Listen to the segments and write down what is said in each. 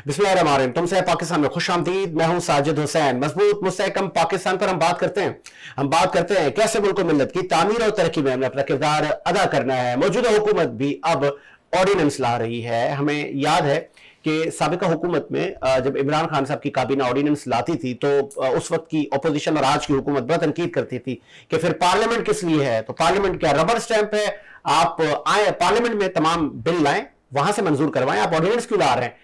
बिस्मिल्लाहिर्रहमानिर्रहीम। तुमसे पाकिस्तान में खुश आमदीद। मैं हूं साजिद हुसैन। मजबूत मुस्तहकम पाकिस्तान पर हम बात करते हैं कैसे मुल्क मिल्लत की तामीर और तरक्की में हमें अपना किरदार अदा करना है। मौजूदा हुकूमत भी अब ऑर्डिनेंस ला रही है। हमें याद है कि साबिका हुकूमत में जब इमरान खान साहब की काबीना ऑर्डिनेंस लाती थी तो उस वक्त की अपोजिशन और आज की हुकूमत बड़ा तनकीद करती थी कि फिर पार्लियामेंट किस लिए है। तो पार्लियामेंट क्या रबर स्टैंप है? आप आए पार्लियामेंट में तमाम बिल लाएं, वहां से मंजूर करवाएं, आप ऑर्डिनेंस क्यों ला रहे हैं?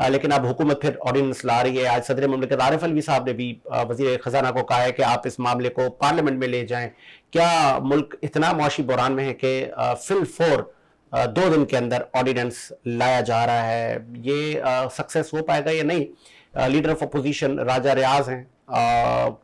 लेकिन अब हुकूमत फिर ऑर्डिनेंस ला रही है। आज सदर मुमलिकत आरिफ अलवी साहब ने भी वजीर खजाना को कहा है कि आप इस मामले को पार्लियामेंट में ले जाएं। क्या मुल्क इतना मुआशी बहरान में है कि फिल फोर 2 दिन के अंदर ऑर्डिनेंस लाया जा रहा है? ये सक्सेस हो पाएगा या नहीं? लीडर ऑफ अपोजिशन राजा रियाज हैं,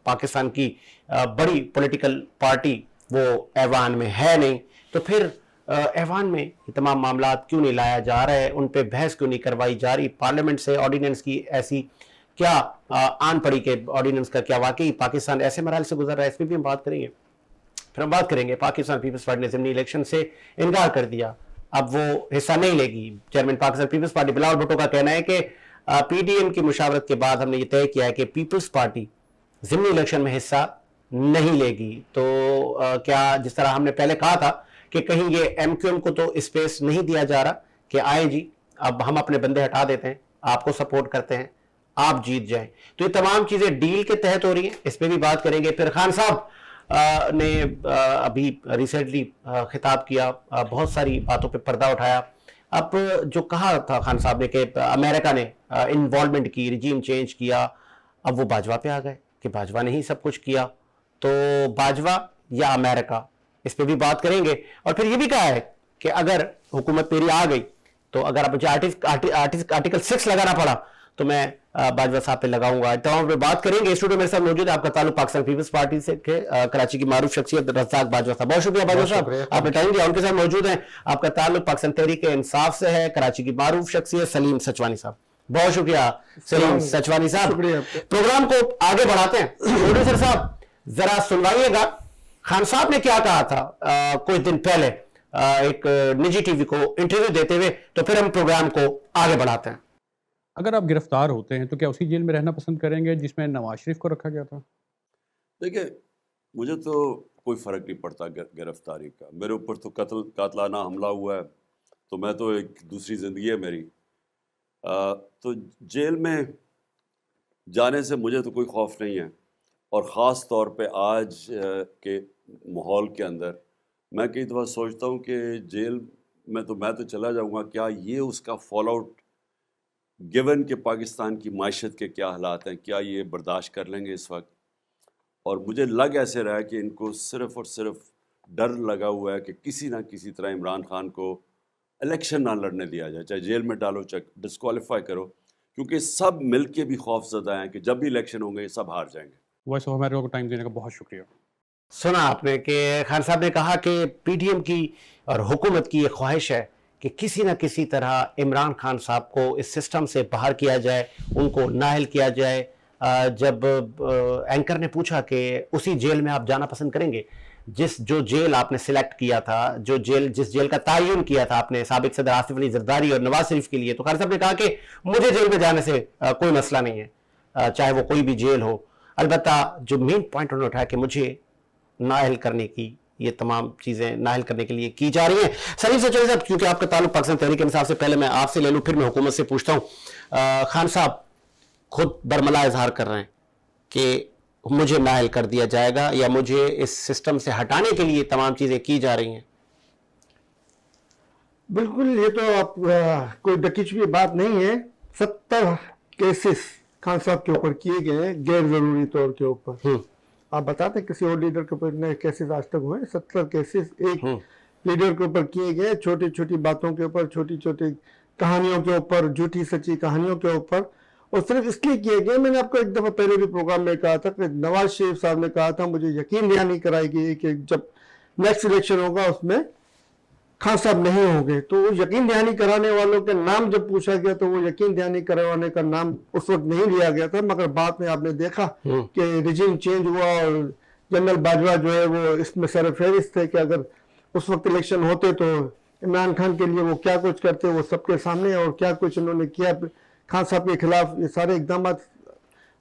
पाकिस्तान की बड़ी पॉलिटिकल पार्टी, वो ऐवान में है नहीं, तो फिर ऐवान में ये तमाम मामला क्यों नहीं लाया जा रहा है? उन पे बहस क्यों नहीं करवाई जा रही? पार्लियामेंट से ऑर्डिनेंस की ऐसी क्या आन पड़ी के ऑर्डिनेंस का क्या वाकई पाकिस्तान ऐसे मराहल से गुजर रहा है? इस पर भी हम बात करेंगे। फिर हम बात करेंगे पाकिस्तान पीपल्स पार्टी ने ज़िमनी इलेक्शन से इनकार कर दिया, अब वो हिस्सा नहीं लेगी। चेयरमैन पाकिस्तान पीपल्स पार्टी बिलावल भुट्टो का कहना है कि पीडीएम की मुशावरत के बाद हमने ये तय किया है कि पीपल्स पार्टी ज़िमनी इलेक्शन में हिस्सा नहीं लेगी। तो क्या जिस तरह हमने पहले कहा था कि कहीं ये एमक्यूएम को तो स्पेस नहीं दिया जा रहा कि आए जी अब हम अपने बंदे हटा देते हैं, आपको सपोर्ट करते हैं, आप जीत जाएं, तो ये तमाम चीजें डील के तहत हो रही हैं। इस पे भी बात करेंगे। फिर खान साहब ने अभी रिसेंटली खिताब किया, बहुत सारी बातों पे पर्दा उठाया। अब जो कहा था खान साहब ने कि अमेरिका ने इन्वॉल्वमेंट की, रिजीम चेंज किया, अब वो बाजवा पे आ गए कि बाजवा ने ही सब कुछ किया। तो बाजवा या अमेरिका, इस पे भी बात करेंगे। और फिर ये भी कहा है कि अगर हुकूमत मेरी आ गई तो अगर मुझे आर्टिकल 6 लगाना पड़ा तो मैं बाजवा साहब पे लगाऊंगा। तमाम पे बात करेंगे। स्टूडियो मेरे साथ मौजूद है आपका ताल्लुक पाकिस्तान पीपल्स पार्टी से के कराची की मारूफ शख्सियत रज़ाक बाजवा साहब। बहुत शुक्रिया बाजवा साहब, आपने टाइम दिया। उनके साथ मौजूद हैं आपका ताल्लुक पाकिस्तान तहरीक इंसाफ से है, कराची की मारूफ शख्सियत सलीम सचवानी साहब। बहुत शुक्रिया सलीम सचवानी साहब। प्रोग्राम को आगे बढ़ाते हैं। प्रोड्यूसर साहब जरा सुनवाइएगा, खान साहब ने क्या कहा था कुछ दिन पहले एक निजी टीवी को इंटरव्यू देते हुए, तो फिर हम प्रोग्राम को आगे बढ़ाते हैं। अगर आप गिरफ्तार होते हैं तो क्या उसी जेल में रहना पसंद करेंगे जिसमें नवाज शरीफ को रखा गया था? देखिए, मुझे तो कोई फ़र्क नहीं पड़ता गिरफ्तारी का। मेरे ऊपर तो कातलाना हमला हुआ है, तो मैं तो एक दूसरी ज़िंदगी है मेरी। तो जेल में जाने से मुझे तो कोई खौफ नहीं है। और ख़ास तौर पे आज के माहौल के अंदर मैं कई दफ़ा सोचता हूँ कि जेल में तो मैं तो चला जाऊँगा, क्या ये उसका फॉल आउट, गिवन कि पाकिस्तान की माशत के क्या हालात हैं, क्या ये बर्दाश्त कर लेंगे इस वक्त? और मुझे लग ऐसे रहा है कि इनको सिर्फ़ और सिर्फ डर लगा हुआ है कि किसी ना किसी तरह इमरान खान को इलेक्शन ना लड़ने दिया जाए, चाहे जेल में डालो चाहे डिस्क्वालीफाई करो, क्योंकि सब मिल के भी खौफजदा हैं कि जब भी इलेक्शन होंगे सब हार जाएंगे। वॉइस ऑफ अमेरिका को टाइम देने का बहुत शुक्रिया। सुना आपने कि खान साहब ने कहा कि पीडीएम की और हुकूमत की ये ख्वाहिश है कि किसी न किसी तरह इमरान खान साहब को इस सिस्टम से बाहर किया जाए, उनको नाअहल किया जाए। जब एंकर ने पूछा कि उसी जेल में आप जाना पसंद करेंगे जो जेल आपने सिलेक्ट किया था, जिस जेल का तयन किया था आपने साबिक सदर आसिफ अली जरदारी और नवाज शरीफ के लिए, तो खान साहब ने कहा कि मुझे जेल में जाने से कोई मसला नहीं है, चाहे वो कोई भी जेल हो। अलबत्ता जो मेन पॉइंट उन्होंने उठाया कि मुझे नाअहल करने की, ये तमाम चीज़ें नाअहल करने के लिए की जा रही हैं। सलीम सचवानी साहब, क्योंकि आपका ताल्लुक पाकिस्तान तहरीक इंसाफ से, पहले मैं आपसे ले लूँ फिर मैं हुकूमत से पूछता हूँ। खान साहब खुद बरमला इजहार कर रहे हैं कि मुझे नाअहल कर दिया जाएगा या मुझे इस सिस्टम से हटाने के लिए तमाम चीज़ें की जा रही हैं। बिल्कुल, ये तो आप कोई डकीचवी बात नहीं है। 70 केसेस खान साहब के ऊपर किए गए हैं गैर जरूरी तौर के ऊपर। आप बताते किसी और लीडर के ऊपर इतने केसेस आज तक हुए? 70 केसेस एक लीडर के ऊपर किए गए, छोटी छोटी बातों के ऊपर, छोटी छोटी कहानियों के ऊपर, झूठी सच्ची कहानियों के ऊपर, और सिर्फ इसलिए किए गए। मैंने आपको एक दफ़ा पहले भी प्रोग्राम में कहा था कि नवाज शरीफ साहब ने कहा था मुझे यकीन दहानी कराई गई कि जब नेक्स्ट इलेक्शन होगा उसमें खान साहब नहीं होंगे। तो वो यकीन दहानी कराने वालों के नाम जब पूछा गया तो वो यकीन दहानी करवाने का नाम उस वक्त नहीं लिया गया था, मगर बाद में आपने देखा कि रिजीम चेंज हुआ और जनरल बाजवा जो है वो इसमें सरफहरिस्त थे कि अगर उस वक्त इलेक्शन होते तो इमरान खान के लिए वो क्या कुछ करते, वो सबके सामने, और क्या कुछ उन्होंने किया खान साहब के खिलाफ ये सारे इकदाम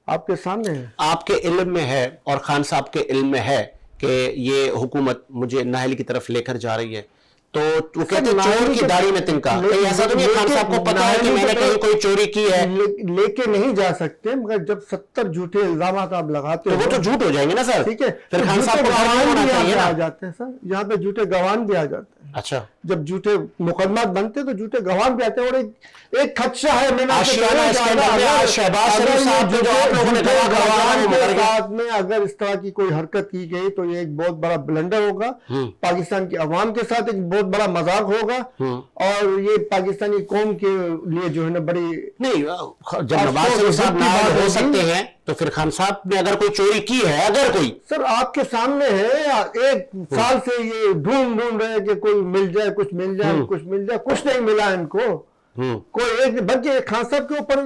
आपके सामने हैं। आपके इल्म में है और खान साहब के इल्म में है कि ये हुकूमत मुझे नाहली की तरफ लेकर जा रही है, तो वो कहते हैं चोर की दाढ़ी में तिनका, कहीं ऐसा तो नहीं है खान साहब को पता है कि मैंने कहीं कोई चोरी की है? लेके नहीं जा सकते, मगर जब 70 झूठे इल्जाम आप लगाते तो हो वो तो झूठ हो जाएंगे ना सर। ठीक है, फिर खान साहब को गवाह होना भी चाहिए ना। आ जाते हैं सर, यहाँ पे झूठे गवाह भी आ जाते हैं। अच्छा, जब झूठे मुकदमा बनते तो झूठे गवाह भी आते हैं। और एक खदशा है, मैंने आपसे आशियाना कहा इसके कि अंदर में अगर- शहबाज अगर शरीफ ये साहब जो झूठे- आप लोगों ने झूठे गवाह करवाया गवाह वो के मर गए। साथ में अगर इस तरह की कोई हरकत की गई तो ये एक बहुत बड़ा ब्लंडर होगा, पाकिस्तान की अवाम के साथ एक बहुत बड़ा मजाक होगा, और ये पाकिस्तानी कौम के लिए जो है ना बड़ी नहीं, जब नवाज शरीफ साहब नाराज हो सकते हैं तो फिर खान साहब ने अगर कोई चोरी की है, अगर कोई, सर आपके सामने है, एक साल से ये ढूंढ रहे हैं कि कोई मिल जाए, कुछ मिल जाए, कुछ मिल जाए, कुछ नहीं मिला इनको। कोई एक बल्कि खान साहब के ऊपर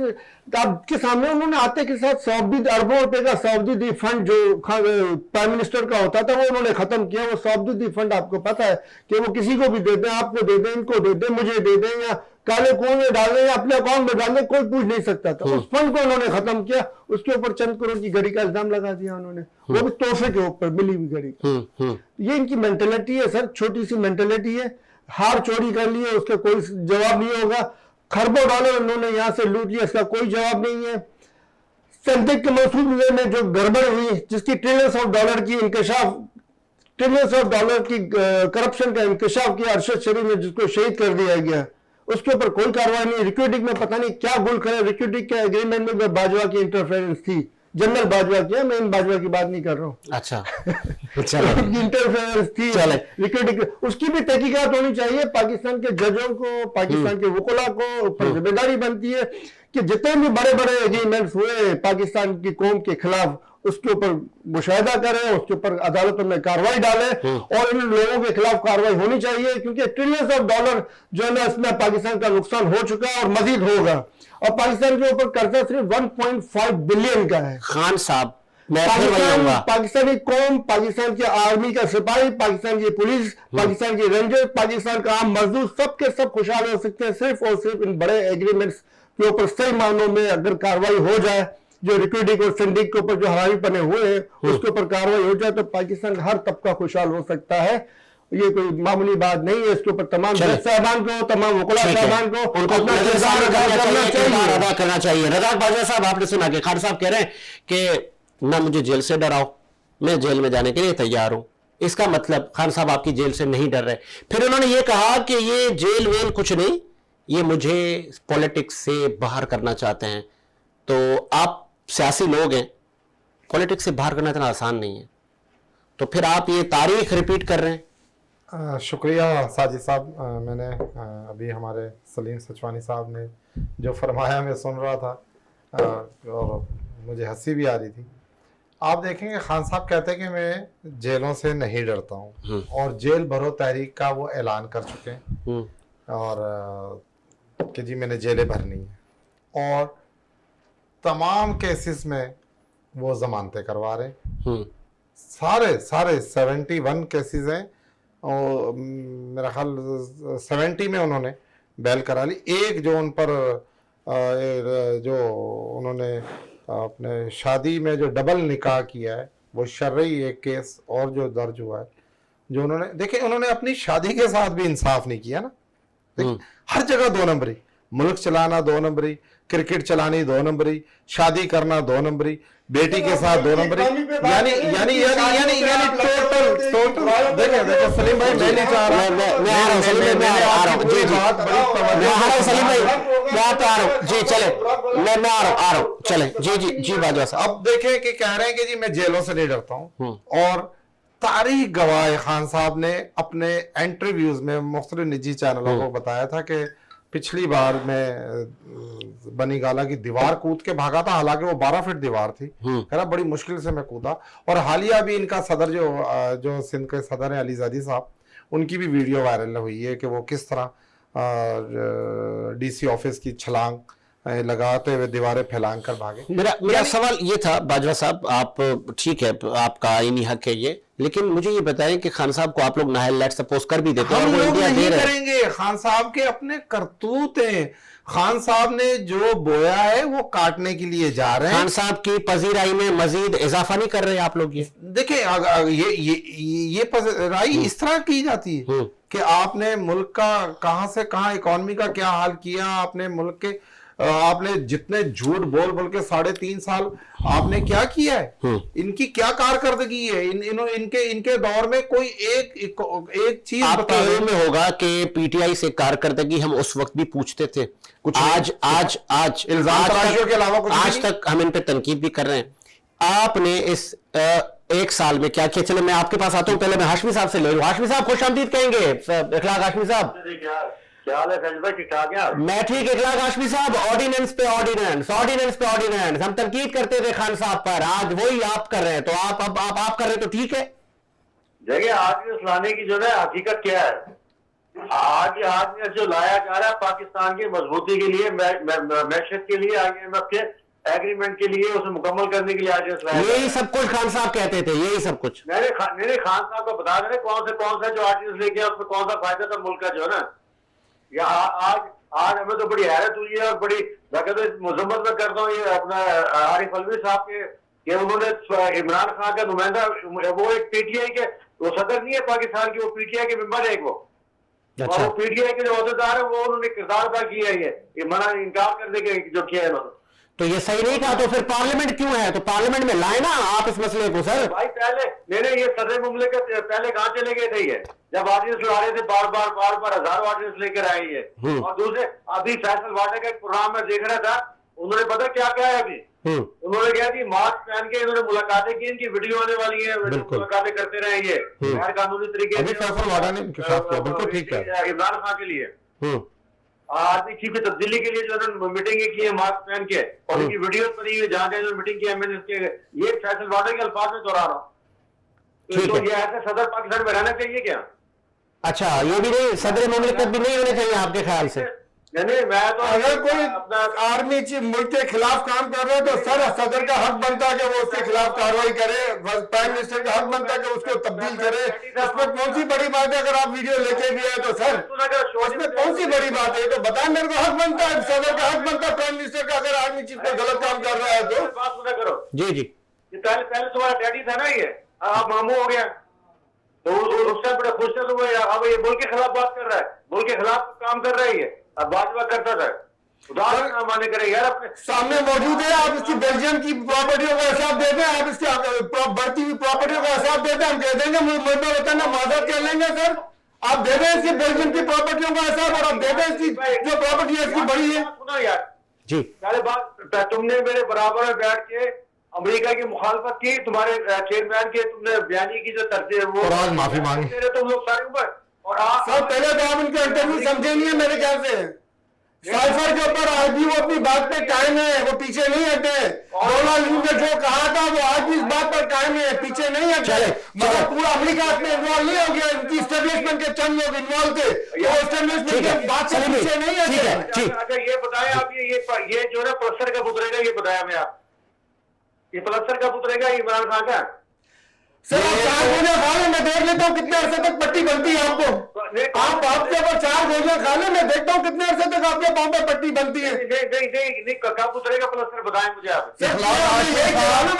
आपके सामने उन्होंने आते के साथ सऊदी अरबों रुपए का सऊदी फंड जो प्राइम मिनिस्टर का होता था वो उन्होंने खत्म किया। वो सऊदी फंड आपको पता है कि वो किसी को भी दे दें, आपको दे दें, इनको दे दें, मुझे दे दें, या काले कुएं में डाल दें या अपने अकाउंट में डाल दें, कोई पूछ नहीं सकता था। उस फंड को उन्होंने खत्म किया, उसके ऊपर चंद करोड़ की घड़ी का इल्जाम लगा दिया उन्होंने, वो भी तोहफे के ऊपर मिली हुई घड़ी का। ये इनकी मेंटेलिटी है सर, छोटी सी मेंटेलिटी है। हार चोरी कर लिए, उसका कोई जवाब नहीं होगा। खरबों डॉलर उन्होंने यहां से लूट लिया, इसका कोई जवाब नहीं है। संदिग्ध के मंसूबे में जो गड़बड़ हुई, जिसकी ट्रिलियंस ऑफ डॉलर की इंकशाफ, ट्रिलियंस ऑफ डॉलर की करप्शन का इंकशाफ किया अरशद शरीफ ने, जिसको शहीद कर दिया गया, उसके ऊपर कोई कार्रवाई नहीं। रिक्रूटिंग में पता नहीं क्या गुल करे, रिक्रूटिंग के एग्रीमेंट में बाजवा की इंटरफेरेंस थी, जनरल बाजवा की, मैं इन बाजवा की बात नहीं कर रहा हूँ। अच्छा चलो, इंटरफेरेंस थी रिक्रूटिंग, उसकी भी तहकीकात होनी चाहिए। पाकिस्तान के जजों को, पाकिस्तान के वकुला को ऊपर जिम्मेदारी बनती है कि जितने भी बड़े बड़े एग्रीमेंट्स हुए पाकिस्तान की कौम के खिलाफ, उसके ऊपर मुशाहिदा करें, उसके ऊपर अदालतों में कार्रवाई डालें, और इन लोगों के खिलाफ कार्रवाई होनी चाहिए, क्योंकि ट्रिलियंस ऑफ डॉलर जो है ना इसमें पाकिस्तान का नुकसान हो चुका है और मजीद होगा। और पाकिस्तान के ऊपर कर्जा सिर्फ 1.5 बिलियन का है। खान साहब, मैं फिर वही आऊंगा। पाकिस्तानी कौम, पाकिस्तान की आर्मी का सिपाही, पाकिस्तान की पुलिस, पाकिस्तान की रेंजर, पाकिस्तान का आम मजदूर, सबके सब खुशहाल हो सकते हैं सिर्फ और सिर्फ इन बड़े एग्रीमेंट्स के ऊपर सही मानों में अगर कार्रवाई हो जाए। जो रिक्रूटिंग और सिंडिक के ऊपर जो हरामी पने हुए हैं उसके ऊपर कार्रवाई हो जाए तो पाकिस्तान का हर तबका खुशहाल हो सकता है। ये कोई मामूली बात नहीं है। इसके ऊपर तमाम जज साहबान को, तमाम वकुला साहबान को उनको अपना किरदार अदा करना चाहिए। रज़ाक बाजवा साहब, आपने सुना कि खान साहब कह रहे हैं कि ना मुझे जेल से डराओ, मैं जेल में जाने के लिए तैयार हूं। इसका मतलब खान साहब आपकी जेल से नहीं डर रहे। फिर उन्होंने ये कहा कि ये जेल वेल कुछ नहीं, ये मुझे पॉलिटिक्स से बाहर करना चाहते हैं। तो आप सियासी लोग हैं, पॉलिटिक्स से बाहर करना इतना आसान नहीं है, तो फिर आप ये तारीख रिपीट कर रहे हैं। शुक्रिया साजिद साहब। मैंने अभी हमारे सलीम सचवानी साहब ने जो फरमाया मैं सुन रहा था और मुझे हंसी भी आ रही थी। आप देखेंगे खान साहब कहते हैं कि मैं जेलों से नहीं डरता हूँ, और जेल भरो तहरीक का वो ऐलान कर चुके हैं और कि जी मैंने जेलें भरनी है, और तमाम केसेस में वो जमानतें करवा रहे हैं। सारे 71 केसेस हैं और मेरा ख्याल 70 में उन्होंने बैल करा ली। एक जो उन पर जो उन्होंने अपने शादी में जो डबल निकाह किया है वो शर्ई एक केस और जो दर्ज हुआ है, जो उन्होंने देखिए उन्होंने अपनी शादी के साथ भी इंसाफ नहीं किया ना। हर जगह 2 नंबरी, मुल्क चलाना 2 नंबरी, क्रिकेट चलानी 2 नंबरी, शादी करना 2 नंबरी, बेटी के साथ 2 नंबरी, यानी टोटल देखिए सलीम भाई मैं नहीं चाह रहा, मैं आ रहा हूं सलीम भाई, मैं आ रहा हूं जी जी, मैं आ रहा हूं सलीम भाई, मैं आप आ रहा हूं जी, चले मैं आ रहा हूं चले जी जी जी बाजवा साहब। अब देखें कि कह रहे हैं कि जी मैं जेलों से नहीं डरता हूं, और तारीख गवाह खान साहब ने अपने इंटरव्यूज में मुख्तलिफ निजी चैनलों को बताया था कि पिछली बार मैं बनी गाला की दीवार कूद के भागा था, हालांकि वो 12 फीट दीवार थी, है ना, बड़ी मुश्किल से मैं कूदा। और हालिया भी इनका सदर जो सिंध के सदर हैं अली ज़ादी साहब, उनकी भी वीडियो वायरल हुई है कि वो किस तरह डीसी ऑफिस की छलांग लगाते हुए दीवारें फैलांग कर भागे। मेरा सवाल ये था बाजवा साहब, आप ठीक है आपका आईनी हक है ये, लेकिन मुझे ये बताएं कि खान साहब को आप लोग नाहल लेट सपोज कर भी देते हैं हम और वो लोग इंडिया दे नहीं रहे हैं। करेंगे, खान साहब के अपने करतूत हैं। खान साहब ने जो बोया है वो काटने के लिए जा रहे हैं। खान साहब की पजीराई में मजीद इजाफा नहीं कर रहे आप लोग? ये देखिए ये पजराई इस तरह की जाती है कि आपने मुल्क का कहां से कहां इकोनॉमी का क्या हाल किया, आपने मुल्क के आपने जितने झूठ बोल बोल के 3.5 साल आपने क्या किया है, इनकी क्या कारकर्दगी है, इनके दौर में कोई एक चीज आपके बता इल्म में होगा कि पीटीआई से कारकर्दगी हम उस वक्त भी पूछते थे, कुछ आज इल्जाम तराशियों के अलावा कुछ आज तक हम इन पे तनकीद भी कर रहे हैं। आपने इस एक साल में क्या किया? चलो मैं आपके पास आता हूं, पहले मैं हाशमी साहब से ले लूं। हाशमी साहब खुश आमदीद कहेंगे। इखलाक हाशमी साहब, क्या हाल है फैज भाई, ठीक ठाक है? मैं ठीक। इखलाक हाशमी साहब, ऑर्डिनेंस पे ऑर्डिनेंस हम तनकीद करते थे खान साहब पर, आज वही आप कर रहे हैं, तो आप कर रहे हैं तो ठीक है। देखिए आज लाने की जो है हकीकत क्या है, आज जो लाया जा रहा है पाकिस्तान की मजबूती के लिए, मैशत के लिए, IMF के एग्रीमेंट के लिए, उसे मुकम्मल करने के लिए आज यही सब कुछ खान साहब कहते थे, यही सब कुछ। मैंने खान साहब को बता दें कौन सा जो आर्टिस्ट लेके उसमें कौन सा फायदा था मुल्क का जो है ना। या आज हमें तो बड़ी हैरत हुई है और बड़ी मजम्मत में करता हूँ ये अपना आरिफ अलवी साहब के उन्होंने इमरान खान का नुमाइंदा, वो एक पीटीआई के वो सदर नहीं है पाकिस्तान की, वो पीटीआई के मेंबर है वो। और वो पीटीआई के जो अहदेदार है वो उन्होंने किरदार अदा किया है, ये मना इनकार करने के जो किया है उन्होंने। तो ये सही नहीं कहा, तो फिर पार्लियामेंट क्यों है? तो पार्लियामेंट में लाए ना आप इस मसले को सर। भाई पहले ये सदर मुमलिकत पहले कहाँ चले गए थे, ये जब ऑर्डिनेंस ला रहे थे बार बार हजारों ऑर्डिनेंस लेकर आए ये। और दूसरे अभी फैसल वाटे का एक प्रोग्राम में देख रहा था, उन्होंने पता क्या क्या है अभी, उन्होंने क्या थी मास्क पहन के इन्होंने मुलाकातें की, इनकी वीडियो आने वाली है, मुलाकातें करते रहे ये गैर कानूनी तरीके से बिल्कुल ठीक है इमरान खान के लिए। आर्मी चीफ की तब्दीली के लिए जो है मीटिंग की है मास्क पहन के, और इनकी वीडियो बनी हुई जहाँ जहाँ मीटिंग की एमएनएस के, ये फैसल वाटे के अल्फाज में दोहरा रहा हूँ। तो ये ऐसे सदर पाकिस्तान में रहना चाहिए क्या? अच्छा, ये भी नहीं, सदर मुमलिकत भी नहीं होने चाहिए आपके ख्याल से? नहीं, मैं तो अगर कोई आर्मी चीफ मुल्क के खिलाफ काम कर रहे हो तो सर सदर का हक बनता है कि वो उसके खिलाफ कार्रवाई करे, प्राइम मिनिस्टर का हक बनता है कि उसको तब्दील करे। इसमें कौन सी बड़ी बात है? अगर आप वीडियो लेके भी आए तो सर इसमें कौन सी बड़ी बात है? तो बताएं, मेरे को हक बनता है, सदर का हक बनता है प्राइम मिनिस्टर का, अगर आर्मी चीफ का गलत काम कर रहा है तो। बात सुना करो जी पहले तुम्हारा डैडी था ना, ये आप मामू हो गया, तो उससे बड़े खुश थे, तो अब ये मुल्क के खिलाफ बात कर रहा है, मुल्क के खिलाफ काम कर रहा है ये, अब बात करता था। उदाहरण ना माने करे यार, अपने सामने मौजूद है, आप इसकी बेल्जियम की प्रॉपर्टियों का हिसाब दे दें, आप इसकी बढ़ती हुई प्रॉपर्टियों का हिसाब दे दें, हम कह देंगे मुद्दा बताना माजरत कर लेंगे सर। आप दे दें इसकी बेल्जियम की प्रॉपर्टियों का हिसाब, और आप दे दें इसकी जो प्रॉपर्टी है इसकी बड़ी है। सुनो यार जी, पहले बात, तुमने मेरे बराबर में बैठ के अमेरिका की मुखालफत की, तुम्हारे चेयरमैन के तुमने बयानी की जो तरजीह वो, और आज माफी मांगी तुम लोग सारे ऊपर। और सर पहले तो आप इनका इंटरव्यू समझे नहीं है मेरे ख्याल से। साइफर के ऊपर आज भी वो अपनी बात पे कायम है, वो पीछे नहीं हटे। डोनाल्ड ट्रम्प ने जो कहा था वो आज भी इस बात पर कायम है, पीछे नहीं हटे। मगर पूरा अमेरिका इसमें इन्वॉल्व नहीं हो गया, इनकी स्टेब्लिशमेंट के चंद लोग इन्वॉल्व थे, वो स्टेब्लिशमेंट के बात से पीछे नहीं हटे। अच्छा ये बताएं आप, ये जो है प्लस्तर का पुतरेगा, ये बताया मैं आप, ये प्लस्तर का पुतरेगा इमरान खान का। सर आप 4 गोलियां खा लें, मैं देख लेता हूँ कितने अरसे तक पट्टी बनती है आपको। आप आपके ऊपर 4 गोलियां खा लें, मैं देखता हूँ कितने अरसे तक आपके पाँव पे पट्टी बनती है। नहीं कब उतरेगा प्लस्तर, बताएं मुझे आप।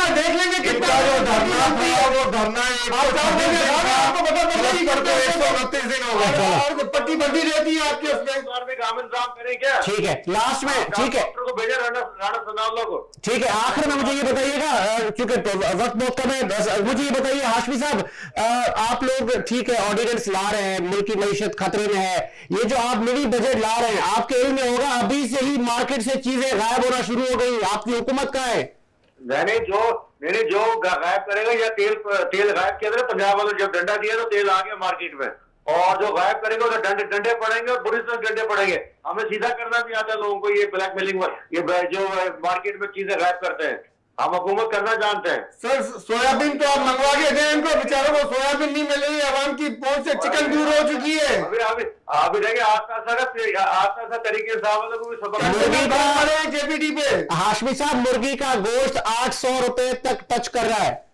मैं देख लेंगे कितना वो धरना आप 4 गोलियां खा लें, आपको पता नहीं करते 129 दिन हो गए, पट्टी बंदी रहती है आपके उसमें। इंतजाम करें क्या? ठीक है, लास्ट में ठीक है, को भेजा राणा सनाउल्लाह को। ठीक है, आखिर में मुझे ये बताइएगा, क्योंकि वक्त बहुत कम है, मुझे ये बताइए हाशमी साहब, आप लोग ठीक है ऑर्डिनेंस ला रहे हैं, मुल्क की मईशत खतरे में है, ये जो आप मिनी बजट ला रहे हैं, आपके इल्म में होगा अभी से ही मार्केट से चीजें गायब होना शुरू हो गई, आपकी हुकूमत का है। मैंने जो गायब करेगा, या तेल गायब किया था पंजाब वालों जब डंडा दिया तो तेल आ गया मार्केट में, और जो गायब करेगा तो डंडे पड़ेंगे और बुरी तरह डंडे पड़ेंगे। हमें सीधा करना भी आता है लोगों को, ये ब्लैकमेलिंग, ये जो मार्केट में चीजें गायब करते हैं। हम हुकूमत करना जानते हैं। सर सोयाबीन तो आप मंगवा के दें इनको, बेचारों को सोयाबीन नहीं मिल रही है, आवाम की पहुंच से चिकन दूर हो चुकी है। अभी देखिए आस्ता तरीके से को भी सबक जेपीटी पे हाशमी साहब, मुर्गी का गोश्त 800 रुपए तक टच कर रहा है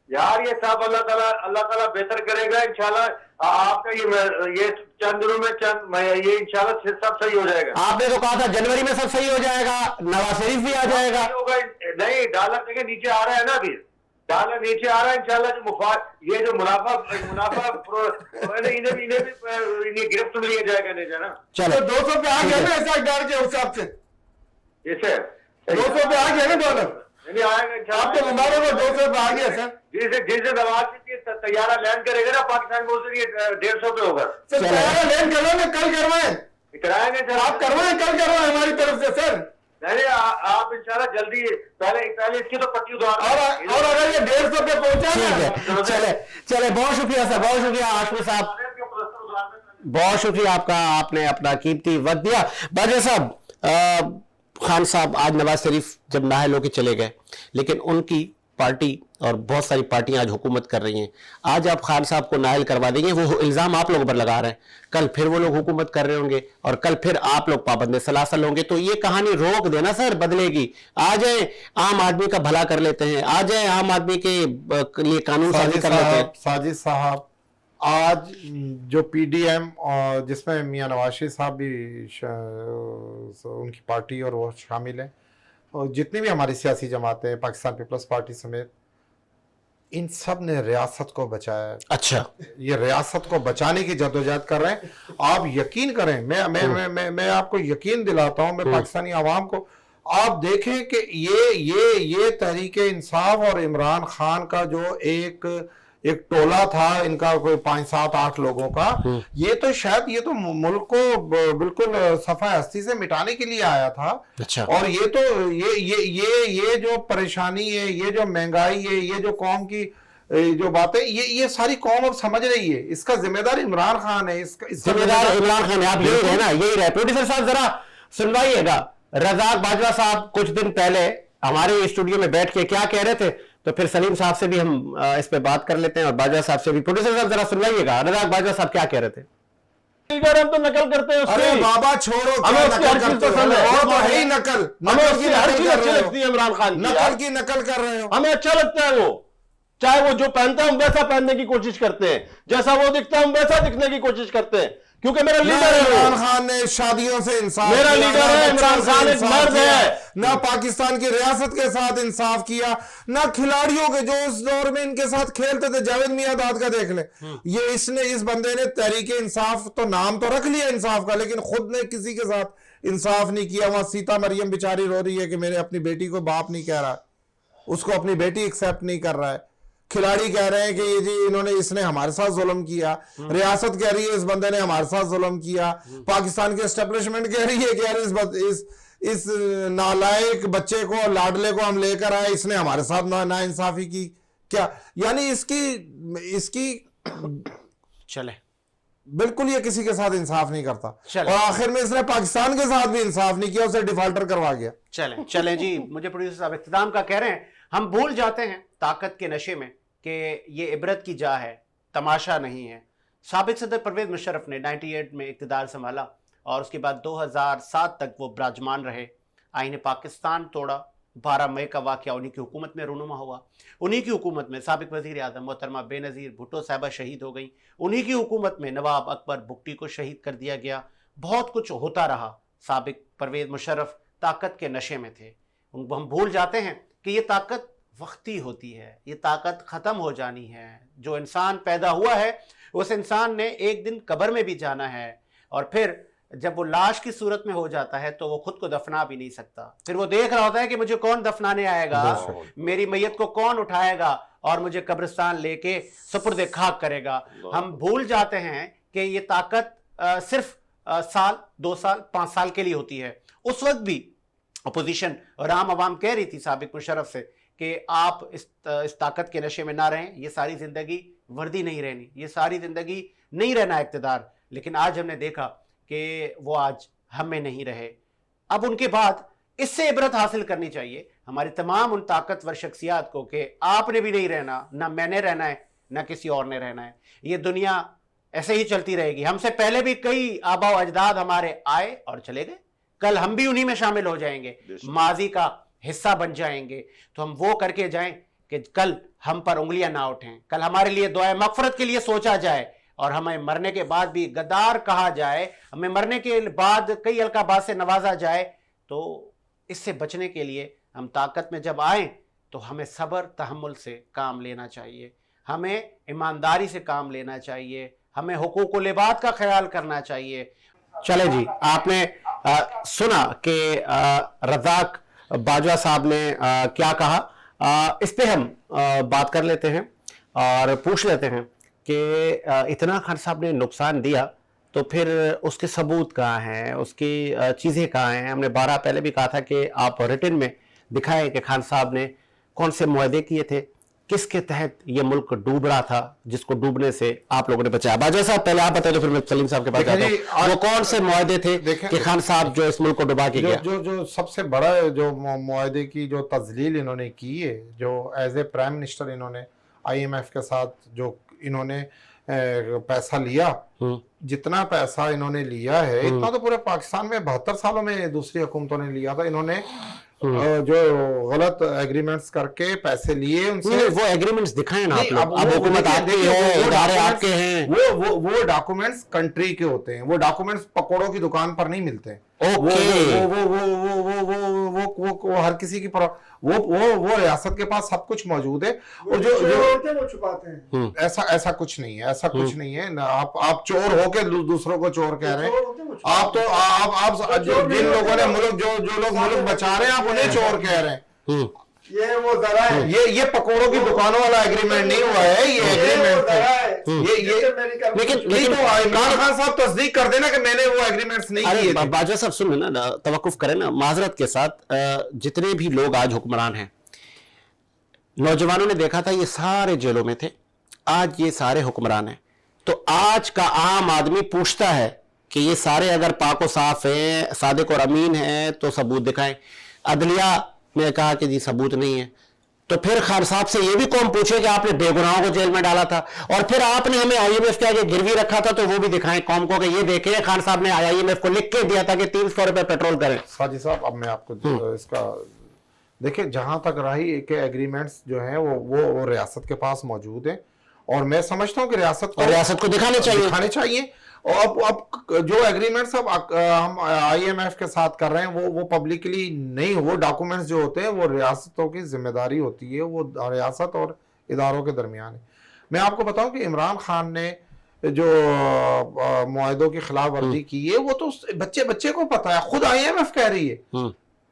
यार। ये सब अल्लाह ताला बेहतर करेगा इंशाल्लाह। आपका ये चंद दिनों में ये इंशाल्लाह सब सही हो जाएगा। आपने तो कहा था जनवरी में सब सही हो जाएगा, नवाज शरीफ भी आ जाएगा। नहीं, डॉलर देखिए नीचे आ रहा है ना, अभी डॉलर नीचे आ रहा है इंशाल्लाह। जो ये जो मुनाफा इन्हें भी गिरफ्त में लिया जाएगा नहीं जाना। चलो 200 पे आ गया ना ऐसा डर के हिसाब से, इसे 200 पे आ गया ना डॉलर, नहीं आएगा आप तो मुबारक हो, 200 पे आ गया सर। जिसे नवाज की तैयारा लैंड करेगा ना पाकिस्तान को, उससे 150 पे होगा। सर तैयारा लैंड करवाए ना, कल करवाएं, कराएंगे सर, आप करवाएं, कल करवाएं हमारी तरफ से सर। नहीं आप इंशाल्लाह जल्दी पहले इसकी तो पट्टी उतार। और अगर ये 150 पे पहुंचा ठीक ना, है, चले बहुत शुक्रिया सर, बहुत शुक्रिया हाशमी साहब, बहुत शुक्रिया आपका, आपने अपना कीमती वक्त दिया। बाजा साहब, खान साहब आज नवाज शरीफ जब नाहल होके चले गए, लेकिन उनकी पार्टी और बहुत सारी पार्टियां आज हुकूमत कर रही हैं। आज आप खान साहब को नाहल करवा देंगे, वो इल्ज़ाम आप लोगों पर लगा रहे हैं, कल फिर वो लोग हुकूमत कर रहे होंगे और कल फिर आप लोग पाबंद सलासल होंगे। तो ये कहानी रोक देना सर, बदलेगी। आ जाए आम आदमी का भला कर लेते हैं, आ जाए आम आदमी के लिए कानून साजी कर लेते हैं। साजिद साहब, आज जो पीडीएम और जिसमें मियां नवाज शरीफ साहब भी उनकी पार्टी और वो शामिल हैं, और जितनी भी हमारी सियासी जमातें हैं, पाकिस्तान पीपल्स पार्टी समेत, इन सब ने रियासत को बचाया है। अच्छा, ये रियासत को बचाने की जद्दोजहद कर रहे हैं। आप यकीन करें, मैं आपको यकीन दिलाता हूं, मैं पाकिस्तानी आवाम को, आप देखें कि ये तहरीक इंसाफ और इमरान खान का जो एक टोला था इनका, कोई 5, 7, 8 लोगों का, ये तो शायद ये तो मुल्क को बिल्कुल सफा हस्ती से मिटाने के लिए आया था। अच्छा। और ये तो ये जो परेशानी है, ये जो महंगाई है, ये जो कौम की जो बातें, ये सारी कौम अब समझ रही है, इसका जिम्मेदार इमरान खान है, इसका जिम्मेदार इमरान खान है। आप यही रहे ना, यही रहे। प्रोड्यूसर साहब जरा सुनवाइएगा, रज़ाक बाजवा साहब कुछ दिन पहले हमारे स्टूडियो में बैठ के क्या कह रहे थे, तो फिर सलीम साहब से भी हम इस पे बात कर लेते हैं और बाजवा साहब से भी। प्रोड्यूसर साहब जरा सुनवाइएगा, रज़ाक बाजवा साहब क्या कह रहे थे। हम तो नकल करते हैं उसकी। अरे बाबा छोड़ो, हमें उसकी हर चीज पसंद है, वो तो है ही नकल, हमें उसकी हर चीज अच्छी लगती है इमरान खान की, नकल की नकल कर रहे हो। हमें अच्छा लगता है वो, चाहे वो जो पहनता है हम वैसा पहनने की कोशिश करते हैं, जैसा वो दिखता है हम वैसा दिखने की कोशिश करते हैं, क्योंकि मेरा लीडर है इमरान खान ने शादियों से इंसाफ, मेरा लीडर है इमरान खान, एक मर्द है। ना पाकिस्तान की रियासत के साथ इंसाफ किया, ना खिलाड़ियों के जो उस दौर में इनके साथ खेलते थे, जावेद मियादाद का देख ले, ये इस बंदे ने तहरीक इंसाफ तो नाम तो रख लिया इंसाफ का, लेकिन खुद ने किसी के साथ इंसाफ नहीं किया। वहां सीता मरियम बेचारी रो रही है कि मेरे अपनी बेटी को बाप नहीं कह रहा, उसको अपनी बेटी एक्सेप्ट नहीं कर रहा है। खिलाड़ी कह रहे हैं कि ये जी इसने हमारे साथ जुल्म किया, रियासत कह रही है इस बंदे ने हमारे साथ जुल्म किया, पाकिस्तान की एस्टेब्लिशमेंट कह रही है कि यार इस नालायक बच्चे को, लाडले को हम लेकर आए, इसने हमारे साथ नाइंसाफी की। क्या यानी इसकी चले, बिल्कुल ये किसी के साथ इंसाफ नहीं करता, चले। और आखिर में इसने पाकिस्तान के साथ भी इंसाफ नहीं किया, उसे डिफाल्टर करवा गया। चले जी, मुझे प्रोड्यूसर साहब इख्तिताम का कह रहे हैं, हम भूल जाते हैं ताकत के नशे में कि ये इबरत की जा है, तमाशा नहीं है। साबिक सदर परवेज मुशर्रफ ने 98 में इक़्तिदार संभाला और उसके बाद 2007 तक वो विराजमान रहे। आईने पाकिस्तान तोड़ा, 12 मई का वाक़या उन्हीं की हुकूमत में रूनुमा हुआ। उन्हीं की हुकूमत में साबिक वज़ीर आज़म मोहतरमा बेनज़ीर भुट्टो साहिबा शहीद हो गई। उन्हीं की हुकूमत में नवाब अकबर बुगटी को शहीद कर दिया गया। बहुत कुछ होता रहा। साबिक परवेज मुशर्रफ ताकत के नशे में थे। हम भूल जाते हैं कि ये ताकत वक्ती होती है, ये ताकत ख़त्म हो जानी है। जो इंसान पैदा हुआ है उस इंसान ने एक दिन कब्र में भी जाना है, और फिर जब वो लाश की सूरत में हो जाता है तो वो खुद को दफना भी नहीं सकता। फिर वो देख रहा होता है कि मुझे कौन दफनाने आएगा, मेरी मैयत को कौन उठाएगा और मुझे कब्रिस्तान लेके सुपुर्द खाक करेगा। हम भूल जाते हैं कि ये ताकत सिर्फ साल, 2 साल, 5 साल के लिए होती है। उस वक्त भी अपोजिशन और आम आवाम कह रही थी साबिक मुशर्रफ से कि आप इस ताकत के नशे में ना रहें, ये सारी ज़िंदगी वर्दी नहीं रहनी, ये सारी ज़िंदगी नहीं रहना इक़्तिदार। लेकिन आज हमने देखा कि वो आज हम में नहीं रहे। अब उनके बाद इससे इबरत हासिल करनी चाहिए हमारी तमाम उन ताकतवर शख्सियात को कि आपने भी नहीं रहना, ना मैंने रहना है, ना किसी और ने रहना है। ये दुनिया ऐसे ही चलती रहेगी। हमसे पहले भी कई आबा व अजदाद हमारे आए और चले गए, कल हम भी उन्हीं में शामिल हो जाएंगे, माजी का हिस्सा बन जाएंगे। तो हम वो करके जाएं कि कल हम पर उंगलियां ना उठें, कल हमारे लिए दुआए मगफरत के लिए सोचा जाए और हमें मरने के बाद भी गद्दार कहा जाए, हमें मरने के बाद कई अलकाबात से नवाजा जाए। तो इससे बचने के लिए हम ताकत में जब आए तो हमें सब्र तहम्मुल से काम लेना चाहिए, हमें ईमानदारी से काम लेना चाहिए, हमें हुकूक लिबाद का ख्याल करना चाहिए। चले जी, आपने सुना कि रज़ाक बाजवा साहब ने क्या कहा। इस पे हम बात कर लेते हैं और पूछ लेते हैं कि इतना खान साहब ने नुकसान दिया तो फिर उसके सबूत कहाँ हैं, उसकी चीज़ें कहाँ हैं। हमने 12 पहले भी कहा था कि आप रिटन में दिखाएं कि खान साहब ने कौन से मुआहदे किए थे, किसके तहत ये मुल्क डूब रहा था, जिसको डूबने से आप लोगों ने बचाया। बाजवा साहब पहले आप बताए तो फिर मैं सलीम साहब के पास जाता हूं। वो कौन से मुआहदे थे कि खान साहब जो इस मुल्क को डुबा के गया? जो सबसे बड़ा जो मुआहदे की जो तजलील इन्होंने की है, जो एज ए प्राइम मिनिस्टर इन्होंने IMF के साथ जो इन्होंने पैसा लिया, जितना पैसा इन्होंने लिया है इतना तो पूरे पाकिस्तान में 72 सालों में दूसरी हुकूमतों ने लिया था। इन्होंने जो गलत एग्रीमेंट्स करके पैसे लिए उनसे, वो एग्रीमेंट्स दिखाएं ना आप लोग। अब हुकूमत आपकी है, इदारे आपके हैं, वो डॉक्यूमेंट्स कंट्री के होते हैं, वो डॉक्यूमेंट्स पकौड़ों की दुकान पर नहीं मिलते। वो हर किसी की वो रियासत के पास सब कुछ मौजूद है। और जो छुपाते हैं, ऐसा कुछ नहीं है, ऐसा कुछ नहीं है। आप चोर हो के दूसरों को चोर कह रहे हैं। आप तो आप जिन लोगों ने मुल्क जो लोग मुल्क बचा रहे हैं आप उन्हें चोर कह रहे हैं। ये वो जरा है, ये पकौड़ों की दुकानों वाला एग्रीमेंट नहीं हुआ है, ये एग्रीमेंट है। लेकिन तो इमरान खान साहब तस्दीक कर देना कि मैंने वो एग्रीमेंट्स नहीं किए थे। बाजवा साहब सुन ना, तवक्कुफ करें ना माजरत के साथ। जितने भी लोग आज हुक्मरान हैं, नौजवानों ने देखा था ये सारे जेलों में थे, आज ये सारे हुक्मरान हैं। तो आज का आम आदमी पूछता है कि ये सारे अगर पाको साफ हैं, सादिक और अमीन हैं तो सबूत दिखाएं। अदलिया ने कहा कि जी सबूत नहीं है। तो फिर खान साहब से ये भी कौन पूछे कि आपने बेगुनाहों को जेल में डाला था और फिर आपने हमें IMF के आगे गिरवी रखा था, तो वो भी दिखाएं कौम को कि ये देखें खान साहब ने IMF को लिख के दिया था कि 300 रुपए पेट्रोल करें। साजिद साहब, अब मैं आपको इसका देखिए, जहां तक रही के एग्रीमेंट्स जो हैं वो रियासत के पास मौजूद है और मैं समझता हूं कि रियासत को दिखाने चाहिए। और अब जो एग्रीमेंट्स अब हम IMF के साथ कर रहे हैं वो पब्लिकली नहीं, वो डॉक्यूमेंट्स जो होते हैं वो रियासतों की जिम्मेदारी होती है, वो रियासत और इदारों के दरमियान है। मैं आपको बताऊं कि इमरान खान ने जो मुआहदों की खिलाफ वर्जी की है वो तो बच्चे को पता है। खुद IMF कह रही है,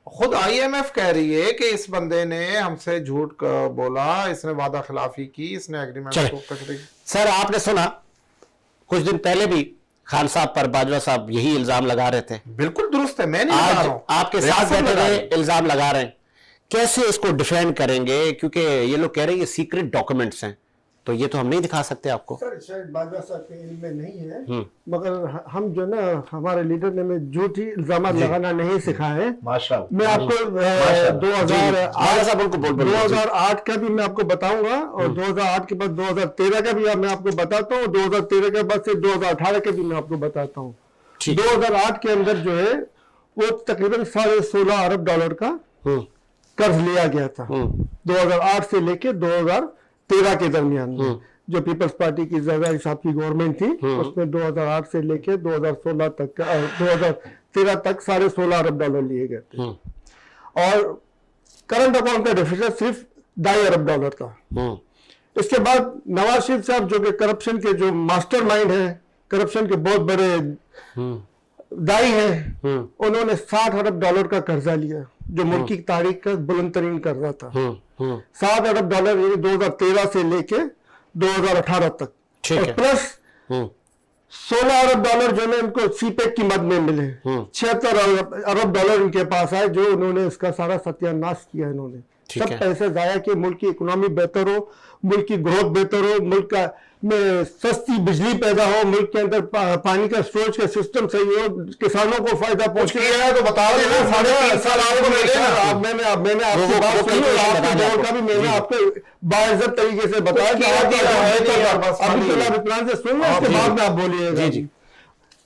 खुद IMF कह रही है कि इस बंदे ने हमसे झूठ बोला, इसने वादा खिलाफी की, इसने एग्रीमेंट को कचरे। सर आपने सुना कुछ दिन पहले भी खान साहब पर बाजवा साहब यही इल्जाम लगा रहे थे। बिल्कुल दुरुस्त है, मैं नहीं लगा रहा हूं, आपके साथ बैठे थे, इल्जाम लगा रहे हैं। कैसे इसको डिफेंड करेंगे? क्योंकि ये लोग कह रहे हैं ये सीक्रेट डॉक्यूमेंट्स हैं, तो ये तो हम नहीं दिखा सकते आपको। सर शायद बाजवा साहब के इल्म में नहीं है, मगर हम जो ना हमारे लीडर ने में झूठी इल्जाम लगाना नहीं सिखाए। माशाअल्लाह। मैं आपको 2008 का भी मैं आपको बताऊंगा और 2008 के बाद 2013 का भी मैं आपको बताता हूँ, 2013 के बाद से 2018 के भी मैं आपको बताता हूँ। 2008 के अंदर जो है वो तकरीबन $16.5 अरब का कर्ज लिया गया था 2008 से लेके 2013 के दरमियान में। जो पीपल्स पार्टी की जरदारी साहब की गवर्नमेंट थी उसमें 2008 से लेके 2016 तक 2013 तक $16.5 अरब लिए गए थे और करंट अकाउंट का डेफिसिट सिर्फ $2.5 अरब था। इसके बाद नवाज शरीफ साहब जो कि करप्शन के जो मास्टरमाइंड है, करप्शन के बहुत बड़े दाई हैं, उन्होंने $60 अरब का कर्जा लिया जो मुल्क की तारीख का बुलंद तरीन कर्जा था। $60 अरब यानी 2013 से लेके 2018 तक, और प्लस $16 अरब जो है उनको सीपेक की मद में मिले। $76 अरब इनके पास आए जो उन्होंने इसका सारा सत्यानाश किया इन्होंने। ठीक सब है। पैसे जाया कि मुल्क की इकोनॉमी बेहतर हो, मुल्क की ग्रोथ बेहतर हो, मुल्क का में सस्ती बिजली पैदा हो, मुल्क के अंदर पानी का स्टोरेज का सिस्टम सही हो, किसानों को फायदा पहुंचे। किया है तो बताओ, 3.5 साल आपको मिले ना। मैंने आपकी बात सुनी, आपके दौर का भी मैंने आपको बाइज्जत तरीके से बताया कि अभी तो विक्रांत से सुन लो, उसके बाद में आप बोलिएगा। जी जी।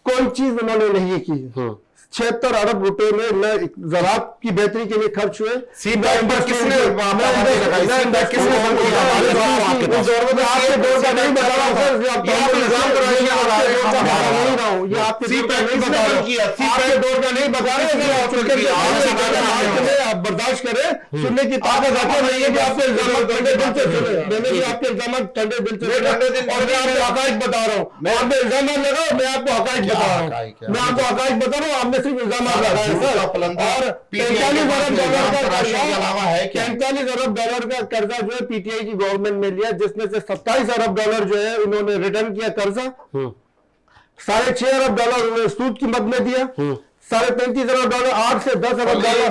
कोई चीज उन्होंने नहीं की। 76 अरब रुपए में न ज़राअत की बेहतरी के लिए खर्च हुए। किसने आपके दौर का नहीं बता रहा सर, ये आपके दौर का नहीं बता रहे, आप बर्दाश्त करें। सुनने की ताकत आपको नहीं है कि आपके इल्जाम ठंडे दिल से सुने। मैंने भी आपके इल्जाम ठंडे दिल से और मैं आपको हकायक बता रहा हूँ। मैं आपको इल्जाम लगाओ, मैं आपको हकायक बता रहा हूँ। मैं आपको हकायक बता रहा हूँ, आपने सिर्फ इल्जाम लगाए सर। और 45 अरब डॉलर का कर्जा जो है पीटीआई की गवर्नमेंट ने लिया, जिसमें से 27 अरब डॉलर जो है उन्होंने रिटर्न किया कर्जा, 6.5 अरब डॉलर उन्होंने सूद की मद में दिया, 35.5 अरब डॉलर, 8 से 10 अरब डॉलर,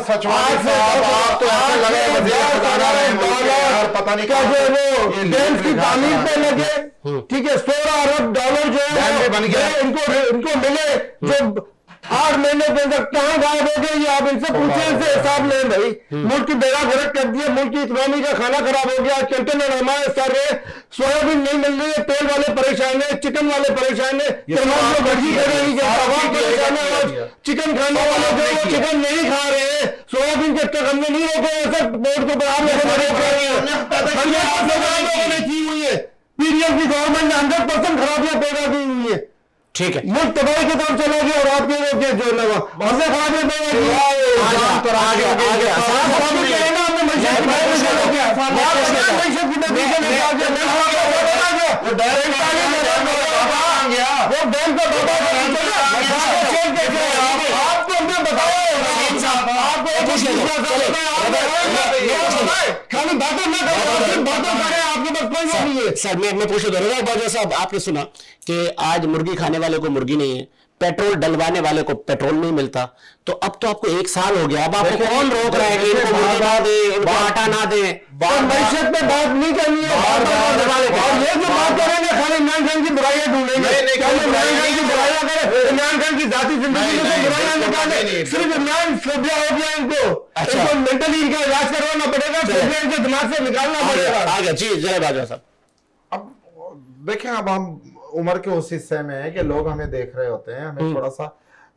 पता नहीं क्या जो है वो डैम की तामीर पे लगे। ठीक है, 16 अरब डॉलर जो है बन गया, इनको मिले, जो 8 महीने के अंदर कहाँ गायब हो गए, ये आप इनसे पूछे, इनसे हिसाब लें भाई। मुल्क की बेड़ा गर्क कर दिया, मुल्क की इकोनॉमी का खाना खराब हो गया, कंटेनर हमारे सर है, सोयाबीन नहीं मिल रही है, तेल वाले परेशान है, चिकन वाले परेशान है, चिकन खाने वाले जो वो चिकन नहीं खा रहे हैं, सोयाबीन के तक हमने नहीं रोके हैं सर, बोर्ड को बराबर की हुई है। पीडीएफ की गवर्नमेंट ने 100% खराबियां पैदा की हुई है। ठीक है, मुल्क तबाही की तरफ चला गया और आपके जो लगा हमसे खराबियां पैदा की। खाली बातें न करें, बातें करें, आपके पास कोई बात नहीं है। सर मैं पूछ रहा हूँ बाजा साहब, आपने सुना कि आज मुर्गी खाने वाले को मुर्गी नहीं है, पेट्रोल डलवाने वाले को पेट्रोल नहीं मिलता, तो अब तो आपको 1 साल हो गया, अब आपको कौन रोक रहा है कि इनको मुर्गी ना दे, इनको आटा ना दे? मैशत में बात नहीं करनी है, और ये जो बात करेंगे खाली इमरान खान की बुराइयां ढूंढेंगे। इमरान खान की बुराइयां करें, इमरान खान की जाती जिंदगी में बुराइयां निकाले, सिर्फ इमरान फोबिया हो गया इनको। इनको मेंटली इनका इलाज करवाना पड़ेगा, फोबिया इनके दिमाग से निकालना पड़ेगा। आगे जी जय बाजा साहब। अब देखें, अब हम उम्र के उस हिस्से में है कि लोग हमें देख रहे होते हैं, हमें थोड़ा सा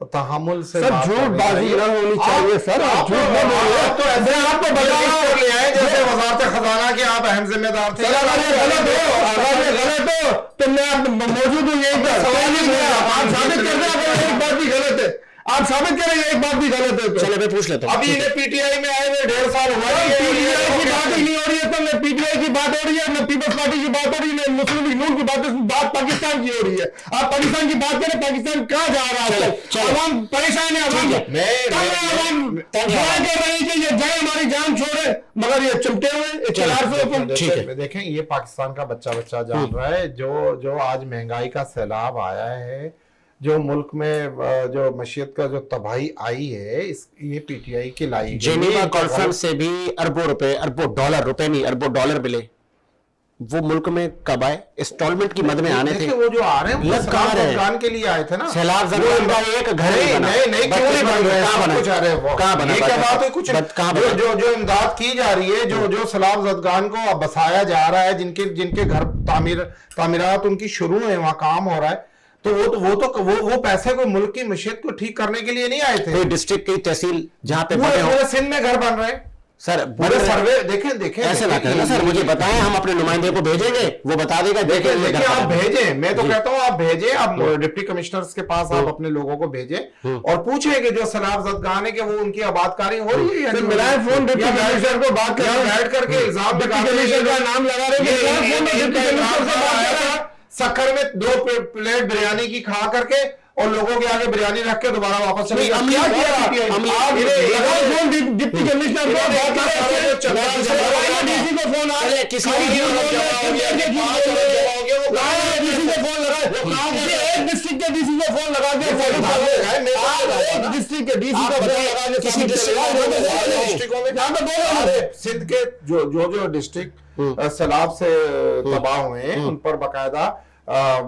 तहम्मुल से सर झूठ बाजी न होनी चाहिए सर, आप झूठ न बोलिए। तो ऐसे आपको बताया कर लिया है जैसे वजारत खजाना के आप अहम जिम्मेदार थे। अगर ये गलत हो तो मैं मौजूद हूँ यहीं पर, सवाल नहीं पूछा। आप साबित कर रहे हैं एक बात भी गलत है, आप साबित करेंगे एक बात भी गलत है। चलो मैं पूछ लेता हूँ। अभी इन्हें पीटीआई में आए हुए 1.5 साल हुआ है, पीटीआई की बात ही नहीं हो रही है, तो न पीटीआई की बात हो रही है, न पीपल्स पार्टी की बात हो रही है, न मुस्लिम लीग नून की बात पाकिस्तान की हो रही है। आप पाकिस्तान की बात करें, पाकिस्तान कहाँ जा रहा है? अवाम परेशान है, अवाम कर रहे हैं कि ये जाए हमारी जान छोड़े, मगर ये चिमटे हुए। ठीक है, देखें ये पाकिस्तान का बच्चा जान रहा है, जो आज महंगाई का सैलाब आया है, जो मुल्क में जो मशीयत का जो तबाही आई है, ये पीटीआई की लाई जेनेवा कॉन्फ्रेंस से भी अरबों रुपए, अरबों डॉलर, रुपए नहीं अरबों डॉलर मिले, वो मुल्क में कब आए? इंस्टॉलमेंट की मद में आने थे। वो जो आ रहे हैं लग कहाँ रहे अफगान के लिए आए थे ना, सैलाब जदगान का एक घर ही बना। नहीं क्यों नहीं बन रहे? कहाँ बना? कुछ आ रहे हैं वो, कहाँ बना? ये क्या बात है? कुछ जो इमदाद की जा रही है, जो सैलाब जदगान को अब बसाया जा रहा है, जिनके घर तामीरात उनकी शुरू है, वहाँ काम हो रहा है, तो वो पैसे को मुल्क की मशीयत को ठीक करने के लिए नहीं आए थे। कोई डिस्ट्रिक्ट की तहसील जहाँ पे पूरे सिंध में घर बन रहे हैं सर, पूरे सर्वे देखें ऐसे ना करें ना सर, मुझे बताएं, हम अपने नुमाइंदे को भेजेंगे, वो बता देगा। देखिए आप भेजें, मैं तो कहता हूँ आप भेजें, आप डिप्टी कमिश्नर्स के पास आप अपने लोगों को भेजें और पूछें कि जो सैलाब जदगान है कि वो उनकी आबादकारी हो रही है। मिलाए फोन डिप्टी कमिश्नर को, बात करें, बैठ करके इल्जाम डिप्टी कमिश्नर का नाम लगा रहे हैं, सक्खर में 2 प्लेट बिरयानी की खा करके और लोगों के आगे बिरयानी रख के दोबारा वापस चले गए। डिप्टी कमिश्नर को फोन نے کسی اور ڈسٹرکٹ کے ڈی سی کو فون لگا کے ڈسٹرکٹ کے ڈی سی کو کسی سندھ کے جو ڈسٹرکٹ سیلاب سے تباہ ہوئے ہیں ان پر باقاعدہ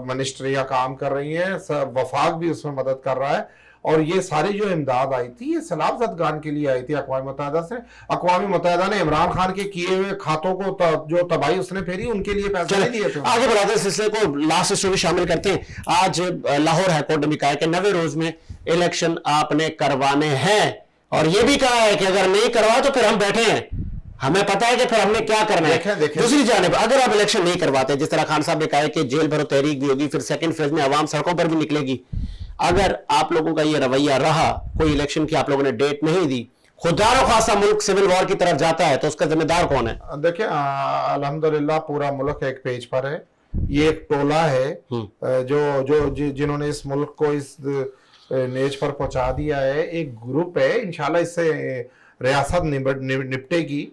منسٹریاں کام کر رہی ہیں، وفاق بھی اس میں مدد کر رہا ہے، اور یہ ساری جو امداد آئی تھی یہ سیلاب زدگان کے لیے آئی تھی اقوام متحدہ سے۔ اقوام متحدہ نے عمران خان کے کیے ہوئے کھاتوں کو جو تباہی اس نے پھیری ان کے لیے پیسے نہیں دیے تھے۔ آگے بڑھاتے ہیں سلسلے کو، لاسٹ اسٹوری شامل کرتے ہیں۔ آج لاہور ہائی کورٹ نے بھی کہا ہے کہ 90 روز میں الیکشن آپ نے کروانے ہیں، اور یہ بھی کہا ہے کہ اگر نہیں کروا تو پھر ہم بیٹھے ہیں، ہمیں پتا ہے کہ پھر ہم نے کیا کرنا ہے۔ دوسری جانب اگر آپ الیکشن نہیں کرواتے، جس طرح خان صاحب نے کہا ہے کہ جیل بھرو تحریک بھی ہوگی، پھر سیکنڈ فیز میں عوام سڑکوں پر بھی نکلے گی، اگر آپ لوگوں کا یہ رویہ رہا، کوئی الیکشن کی آپ لوگوں نے ڈیٹ نہیں دی، خدا رو خاصا ملک سول وار کی طرف جاتا ہے، تو اس کا ذمہ دار کون ہے؟ دیکھیں الحمدللہ پورا ملک ایک پیج پر ہے، یہ ایک ٹولہ ہے جنہوں نے اس ملک کو اس نیج پر پہنچا دیا ہے، ایک گروپ ہے، انشاءاللہ اس سے ریاست نپٹے گی،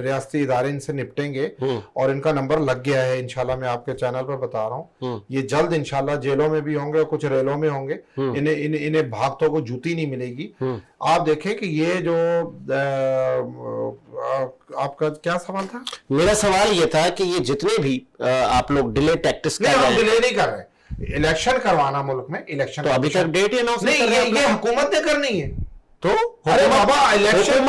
ریاستی ادارے ان سے نپٹیں گے، اور ان کا نمبر لگ گیا ہے، انشاءاللہ میں آپ کے چینل پر بتا رہا ہوں، یہ جلد انشاءاللہ جیلوں میں بھی ہوں گے اور کچھ ریلوں میں ہوں گے، انہیں بھاگتوں کو جوتی نہیں ملے گی۔ آپ دیکھیں کہ یہ جو آپ کا کیا سوال تھا؟ میرا سوال یہ تھا کہ یہ جتنے بھی آپ لوگ ڈیلے ٹیکٹس کر رہے ہیں، ڈیلے نہیں کر رہے، الیکشن کروانا ملک میں، الیکشن تو ابھی تک ڈیٹ ہی اناؤنس نہیں، یہ حکومت نے کرنی ہے۔ تو ارے بابا الیکشن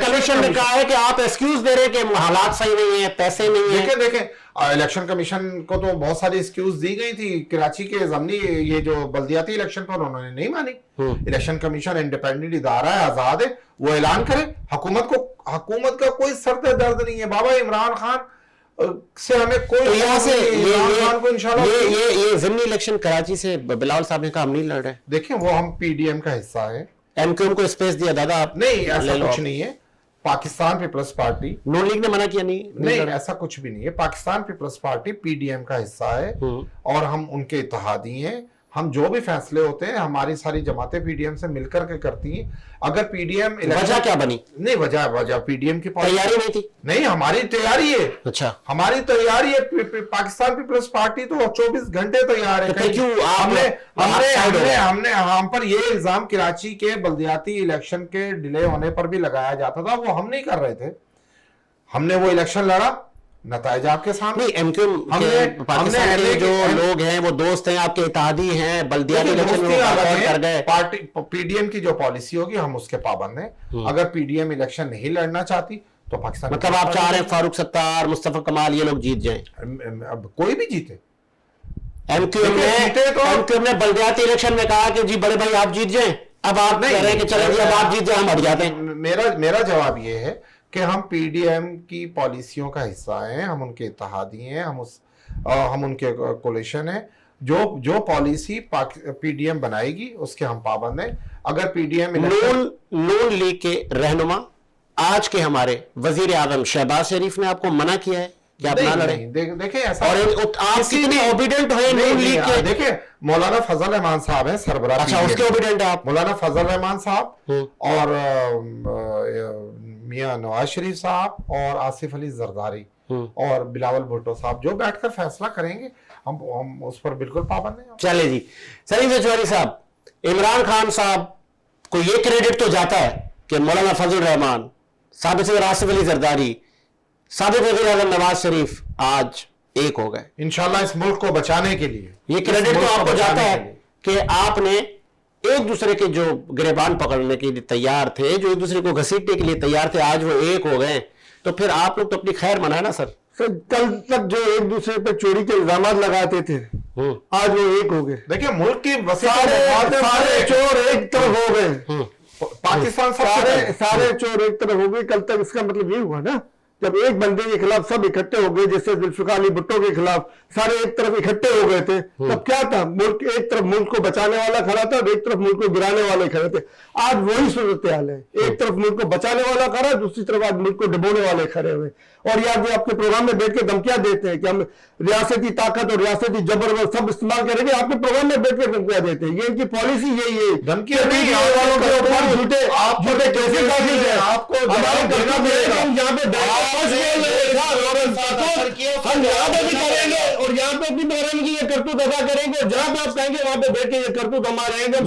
کمیشن نے کہا ہے کہ آپ ایکسکیوز دے رہے کہ حالات صحیح نہیں ہیں، پیسے نہیں ہیں۔ دیکھیں الیکشن کمیشن کو تو بہت ساری ایکسکیوز دی گئی تھی، کراچی کے ضمنی یہ جو بلدیاتی الیکشن پر انہوں نے نہیں مانی۔ الیکشن کمیشن انڈیپینڈنٹ ادارہ ہے، آزاد ہے، وہ اعلان کرے، حکومت کا کوئی سر درد نہیں ہے بابا۔ عمران خان سے ہمیں کوئی یہ ضمنی الیکشن کراچی سے بلاول صاحب نے کہا ہم نہیں لڑ رہے۔ دیکھیں وہ ہم پی ڈی ایم کا حصہ ہے، ایم کیو ایم کو اسپیس دیا دادا آپ نہیں ایسا کچھ نہیں ہے۔ پاکستان پیپلز پارٹی، نون لیگ نے منع کیا نہیں ایسا کچھ بھی نہیں ہے۔ Pakistan Peoples Party P D M کا حصہ ہے اور ہم ان کے اتحادی ہیں، ہم جو بھی فیصلے ہوتے ہیں ہماری ساری جماعتیں پی ڈی ایم سے مل کر کے کرتی ہیں۔ اگر پی ڈی ایم وجہ کیا بنی؟ نہیں وجہ پی ڈی ایم کی تیاری نہیں تھی، نہیں ہماری تیاری ہے۔ اچھا ہماری تیاری ہے، پاکستان پیپلز پارٹی تو 24 گھنٹے تیار ہے۔ ہم پر یہ الزام کراچی کے بلدیاتی الیکشن کے ڈیلے ہونے پر بھی لگایا جاتا تھا، وہ ہم نہیں کر رہے تھے، ہم نے وہ الیکشن لڑا، نتائج آپ کے سامنے۔ ایم کیو ایم پاکستان کے جو لوگ ہیں وہ دوست ہیں، آپ کے اتحادی ہیں، بلدیاتی الیکشن میں کر گئے۔ پارٹی پی ڈی ایم کی جو پالیسی ہوگی ہم اس کے پابند ہیں۔ اگر پی ڈی ایم الیکشن نہیں لڑنا چاہتی تو پاکستان، مطلب آپ چاہ رہے ہیں فاروق ستار، مصطفیٰ کمال یہ لوگ جیت جائیں؟ اب کوئی بھی جیتے۔ ایم کیو ایم نے بلدیاتی الیکشن میں کہا کہ جی بڑے بھائی آپ جیت جائیں، اب آپ کہہ رہے ہیں کہ چلیں جی اب آپ جیت جائیں ہم ہٹ جاتے ہیں۔ میرا جواب یہ ہے کہ ہم پی ڈی ایم کی پالیسیوں کا حصہ ہیں، ہم ان کے اتحادی ہیں، ہم ان کے کولیشن ہیں، جو پالیسی پی ڈی ایم بنائے گی اس کے ہم پابند ہیں۔ اگر پی ڈی ایم نون لیگ کے رہنما آج کے ہمارے وزیر اعظم شہباز شریف نے آپ کو منع کیا ہے کہ آپ نہ لڑیں؟ دیکھیں ایسا، اور آپ کتنے اوبیڈنٹ ہوئے نون لیگ کے؟ دیکھیں مولانا فضل رحمان صاحب ہیں سربراہ، اچھا اس کے اوبیڈنٹ ہیں آپ؟ مولانا فضل رحمان صاحب اور میاں نواز شریف صاحب اور آصف علی زرداری اور بلاول بھٹو صاحب جو بیٹھ کر فیصلہ کریں گے ہم اس پر بالکل پابند ہیں۔ چلے جی سلیم سچوانی صاحب، عمران خان صاحب کو یہ کریڈٹ تو جاتا ہے کہ مولانا فضل الرحمان، سابق صدر آصف علی زرداری، سابق وزیر اعظم نواز شریف آج ایک ہو گئے انشاءاللہ اس ملک کو بچانے کے لیے۔ یہ کریڈٹ تو آپ کو جاتا ہے کہ آپ نے ایک دوسرے کے جو گریبان پکڑنے کے لیے تیار تھے، جو ایک دوسرے کو گھسیٹنے کے لیے تیار تھے، آج وہ ایک ہو گئے، تو پھر آپ لوگ تو اپنی خیر منائے نا سر۔ کل تک جو ایک دوسرے پہ چوری کے الزامات لگاتے تھے آج وہ ایک ہو گئے۔ دیکھیں ملک کی سارے چور ایک طرف ہو گئے، پاکستان سارے چور ایک طرف ہو گئے۔ کل تک اس کا مطلب یہ ہوا نا جب ایک بندے کے خلاف سب اکٹھے ہو گئے، جیسے ذوالفقار علی بھٹو کے خلاف سارے ایک طرف اکٹھے ہو گئے تھے، تب کیا تھا؟ ملک ایک طرف ملک کو بچانے والا کھڑا تھا اور ایک طرف ملک کو گرانے والے کھڑے تھے۔ آج وہی صورتحال ہے، ایک طرف ملک کو بچانے والا کھڑا، دوسری طرف آج ملک کو ڈبونے والے کھڑے ہوئے۔ اور یہ آج آپ کے پروگرام میں بیٹھ کے دھمکیاں دیتے ہیں کہ ہم ریاستی طاقت اور ریاستی جبر سب استعمال کریں گے، آپ کے پروگرام میں بیٹھ کے دھمکیاں دیتے ہیں۔ یہ ان کی پالیسی یہی ہے، دھمکیاں جھوٹے کیسے یہاں پہ हम यहाँ पे भी करेंगे और यहाँ पे भी दोहराने की ये करतूत अदा करेंगे, जहाँ पे आप कहेंगे वहाँ पे बैठ के ये करतूत हमारे रहेंगे।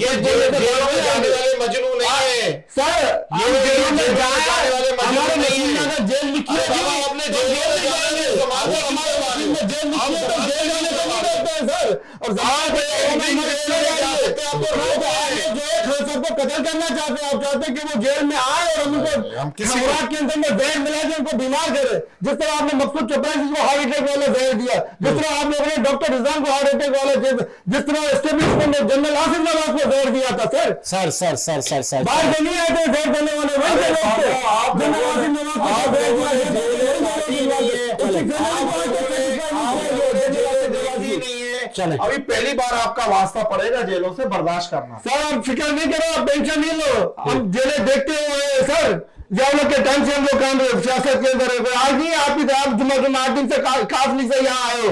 मजनू नहीं है सर, ये जेल में जाने वाले मजनू हमारे नहीं नसीब में है। अगर जेल लिखी है, अपने जेल में जाएंगे, समाज को हमारे नसीब में जेल लिखी है तो जेल जाने को नहीं करते हैं सर। और जहाँ पे जो है खान साहब को कत्ल करना चाहते हैं, आप चाहते हैं कि वो जेल में आए और उनको खबरात के अंदर में जहर मिला के उनको बीमार करे, जिस तरह आपने मकसूद चोपड़ा जिसको हार्ट अटैक वाला जहर दिया, जिस तरह आप लोगों ने डॉक्टर रिजवान को हार्ट अटैक वाला जिस तरह एस्टेब्लिशमेंट ने जनरल आसिफ नवाज को जहर दिया था सर। बाहर से नहीं आए थे जहर देने वाले, वहीं से लोग थे। जनरल आसिफ नवाज को जहर चले अभी पहली बार आपका वास्ता पड़ेगा जेलों से, बर्दाश्त करना। सर आप फिक्र नहीं करो, आप टेंशन नहीं लो, हम जेलें देखते हुए हैं सर। जब के टाइम से हम लोग काम सियासत के अंदर आज नहीं, आप जुम्मा 8 दिन से काफली से यहाँ आए हो।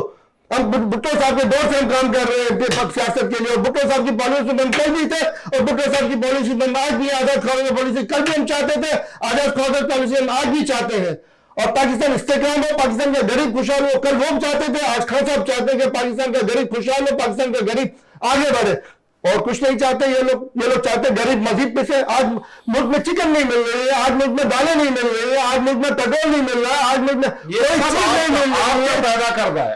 हम भुट्टो साहब के दौर से हम काम कर रहे थे सियासत के लिए, और भुट्टो साहब की पॉलिसी बंद कल भी थे और भुट्टो साहब की पॉलिसी बंद आज भी, आजाद खौफ पॉलिसी कल भी हम चाहते थे, आजाद खौफ पॉलिसी हम आज भी चाहते हैं। और पाकिस्तान इस्तेकाम हो, पाकिस्तान का गरीब खुशहाल हो, कल वो चाहते थे, आज खान साहब चाहते हैं कि पाकिस्तान का गरीब खुशहाल हो, पाकिस्तान का गरीब आगे बढ़े। और कुछ नहीं चाहते ये लोग चाहते गरीब मजीद पे से। आज मुल्क में चिकन नहीं मिल रही है, आज मुल्क में दालें नहीं मिल रही है, आज मुल्क में पेट्रोल नहीं मिल रहा है, आज मुल्क में कोई चीज नहीं मिल रही है। पैदा कर रहा है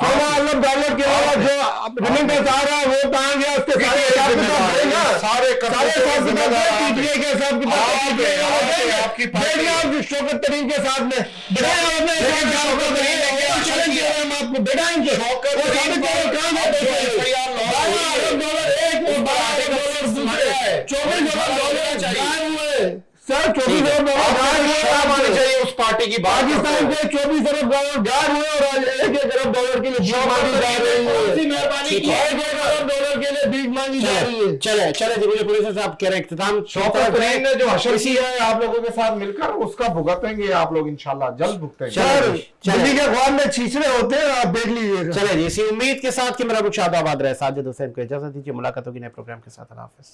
$16 अरब के अलावा जो रिमिटेंस आ रहा है वो कहाँ गया, उसके सारे हिसाब किताब देगा, सारे हिसाब किताब पीटीए के हिसाब किताब शौकत तरीन के साथ में आपको बैठाएंगे सर। 24 अरब डॉलर चाहिए उस पार्टी की पाकिस्तान के 24 अरब डॉलर गायब हुए और आज 1 अरब डॉलर के लिए भीख मांगी जा रही है। 1 अरब डॉलर के लिए भीख मांगी जा रही है। चले जी, मुझे पुलिस साहब कह रहे हैं इख्तिताम शौकत तरीन ने जो हशर किया है आप लोगों के साथ मिलकर, उसका भुगतेंगे आप लोग इंशाल्लाह, जल्द भुगतेंगे। सर जल्दी के ख्वाब में छींचने होते हैं, आप देख लीजिएगा। चले जी, इसी उम्मीद के साथ कि मेरा मुझे आबाद रहे, साजिद हुसैन को इजाजत दीजिए। मुलाकात होगी नए प्रोग्राम के साथ। अल्लाह हाफिज।